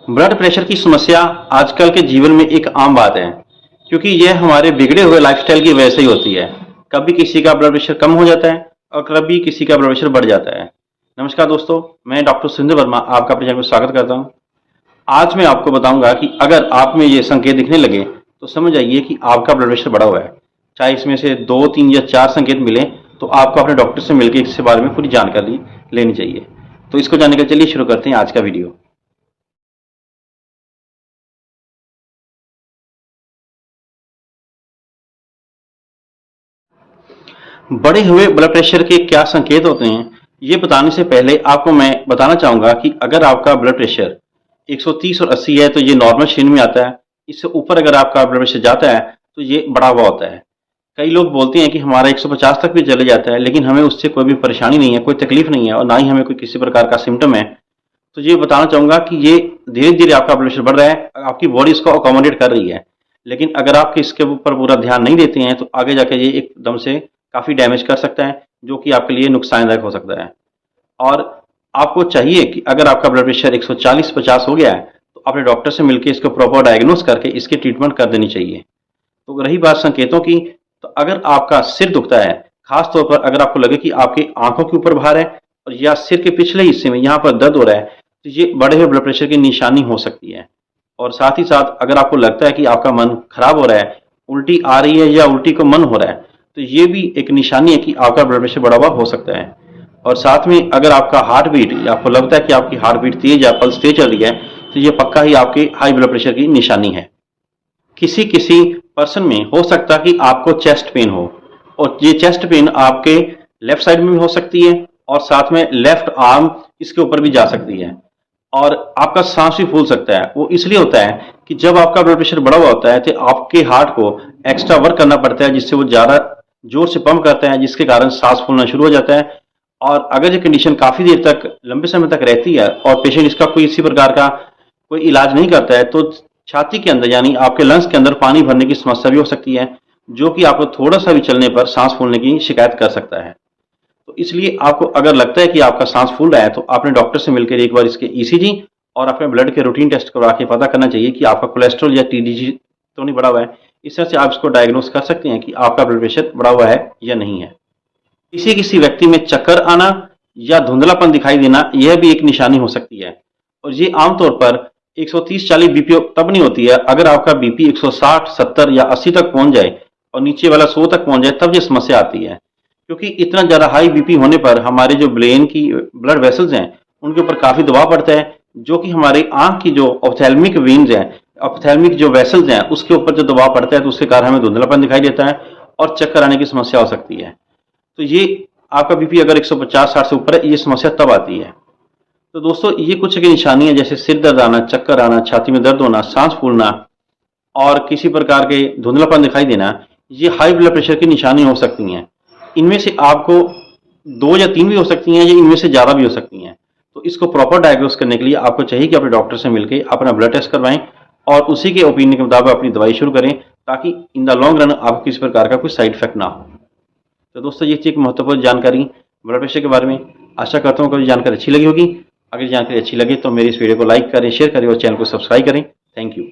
Blood pressure की समस्या आजकल के जीवन में एक आम बात है, क्योंकि यह हमारे बिगड़े हुए लाइफस्टाइल की वजह से ही होती है। कभी किसी का ब्लड प्रेशर कम हो जाता है और कभी किसी का ब्लड प्रेशर बढ़ जाता है। नमस्कार दोस्तों, मैं डॉक्टर सुरेंद्र वर्मा आपका अपने चैनल में स्वागत करता हूं। आज मैं आपको बताऊंगा कि अगर आप में ये संकेत दिखने लगे तो समझ जाइए कि आपका ब्लड प्रेशर बढ़ा हुआ है। चाहे इसमें से 2, 3 या 4 संकेत मिले तो आपको अपने डॉक्टर से मिलकर इसके बारे में पूरी जानकारी लेनी चाहिए। तो इसको जानने के चलिए शुरू करते हैं आज का वीडियो। बढ़े हुए ब्लड प्रेशर के क्या संकेत होते हैं, ये बताने से पहले आपको मैं बताना चाहूंगा कि अगर आपका ब्लड प्रेशर 130 और 80 है तो ये नॉर्मल श्रेणी में आता है। इससे ऊपर अगर आपका ब्लड प्रेशर जाता है तो ये बढ़ा हुआ होता है। कई लोग बोलते हैं कि हमारा 150 तक भी चले जाता है, लेकिन हमें उससे कोई भी परेशानी नहीं है, कोई तकलीफ नहीं है और ना ही हमें कोई किसी प्रकार का सिम्टम है। तो ये बताना चाहूंगा कि ये धीरे धीरे आपका ब्लड प्रेशर बढ़ रहा है, आपकी बॉडी इसको अकोमोडेट कर रही है। लेकिन अगर आप इसके ऊपर पूरा ध्यान नहीं देते हैं तो आगे जाके ये एकदम से काफ़ी डैमेज कर सकता है, जो कि आपके लिए नुकसानदायक हो सकता है। और आपको चाहिए कि अगर आपका ब्लड प्रेशर 140-50 हो गया है तो अपने डॉक्टर से मिलकर इसको प्रॉपर डायग्नोस करके इसकी ट्रीटमेंट कर देनी चाहिए। तो रही बात संकेतों की, तो अगर आपका सिर दुखता है, खास तौर पर अगर आपको लगे कि आपकी आंखों के ऊपर भार है और या सिर के पिछले हिस्से में यहाँ पर दर्द हो रहा है, तो ये बढ़े हुए ब्लड प्रेशर की निशानी हो सकती है। और साथ ही साथ अगर आपको लगता है कि आपका मन खराब हो रहा है, उल्टी आ रही है या उल्टी को मन हो रहा है, तो ये भी एक निशानी है कि आपका ब्लड प्रेशर बढ़ा हुआ हो सकता है। और साथ में अगर आपका हार्ट बीट या आपको लगता है कि आपकी हार्ट बीट तेज या पल्स तेज चल रही है, तो ये पक्का ही आपके हाई ब्लड प्रेशर की निशानी है। किसी किसी पर्सन में हो सकता है कि आपको चेस्ट पेन हो, और ये चेस्ट पेन आपके लेफ्ट साइड में भी हो सकती है और साथ में लेफ्ट आर्म इसके ऊपर भी जा सकती है। और आपका सांस भी फूल सकता है। वो इसलिए होता है कि जब आपका ब्लड प्रेशर बढ़ा हुआ होता है तो आपके हार्ट को एक्स्ट्रा वर्क करना पड़ता है, जिससे वो ज़्यादा जोर से पंप करता है, जिसके कारण सांस फूलना शुरू हो जाता है। और अगर ये कंडीशन काफ़ी देर तक, लंबे समय तक रहती है और पेशेंट इसका कोई इसी प्रकार का कोई इलाज नहीं करता है, तो छाती के अंदर यानी आपके लंग्स के अंदर पानी भरने की समस्या भी हो सकती है, जो कि आपको थोड़ा सा भी चलने पर सांस फूलने की शिकायत कर सकता है। तो इसलिए आपको अगर लगता है कि आपका सांस फूल रहा है तो आपने डॉक्टर से मिलकर एक बार इसके ईसीजी और अपने ब्लड के रूटीन टेस्ट करवा के पता करना चाहिए कि आपका कोलेस्ट्रॉल या टीडीजी तो नहीं बढ़ा हुआ है। इस तरह से आप इसको डायग्नोस कर सकते हैं कि आपका ब्लड प्रेशर बढ़ा हुआ है या नहीं है। किसी किसी व्यक्ति में चक्कर आना या धुंधलापन दिखाई देना, यह भी एक निशानी हो सकती है। और ये आमतौर पर 130-40 बीपी तब नहीं होती है, अगर आपका बीपी 160, 70 या 80 तक पहुंच जाए और नीचे वाला 100 तक पहुंच जाए, तब ये समस्या आती है। क्योंकि इतना ज़्यादा हाई बीपी होने पर हमारे जो ब्रेन की ब्लड वेसल्स हैं उनके ऊपर काफ़ी दबाव पड़ता है, जो कि हमारे आंख की जो ऑप्थेल्मिक वेन्स हैं, ऑप्थेल्मिक जो वेसल्स हैं, उसके ऊपर जो दबाव पड़ता है तो उसके कारण हमें धुंधलापन दिखाई देता है और चक्कर आने की समस्या हो सकती है। तो ये आपका बीपी अगर 150-60 से ऊपर है, ये समस्या तब आती है। तो दोस्तों, ये कुछ की निशानी है, जैसे सिर दर्द आना, चक्कर आना, छाती में दर्द होना, सांस फूलना और किसी प्रकार के धुंधलापन दिखाई देना, ये हाई ब्लड प्रेशर की निशानी हो सकती हैं। इनमें से आपको 2 या 3 भी हो सकती हैं, या इनमें से ज़्यादा भी हो सकती हैं। तो इसको प्रॉपर डायग्नोस करने के लिए आपको चाहिए कि अपने डॉक्टर से मिलकर अपना ब्लड टेस्ट करवाएं और उसी के ओपिनियन के मुताबिक अपनी दवाई शुरू करें, ताकि इन द लॉन्ग रन आपको किसी प्रकार का कोई साइड इफेक्ट ना हो। तो दोस्तों, ये थी एक महत्वपूर्ण जानकारी ब्लड प्रेशर के बारे में। आशा करता हूँ कि जानकारी अच्छी लगी होगी। अगर जानकारी अच्छी लगे तो मेरी इस वीडियो को लाइक करें, शेयर करें और चैनल को सब्सक्राइब करें। Thank you.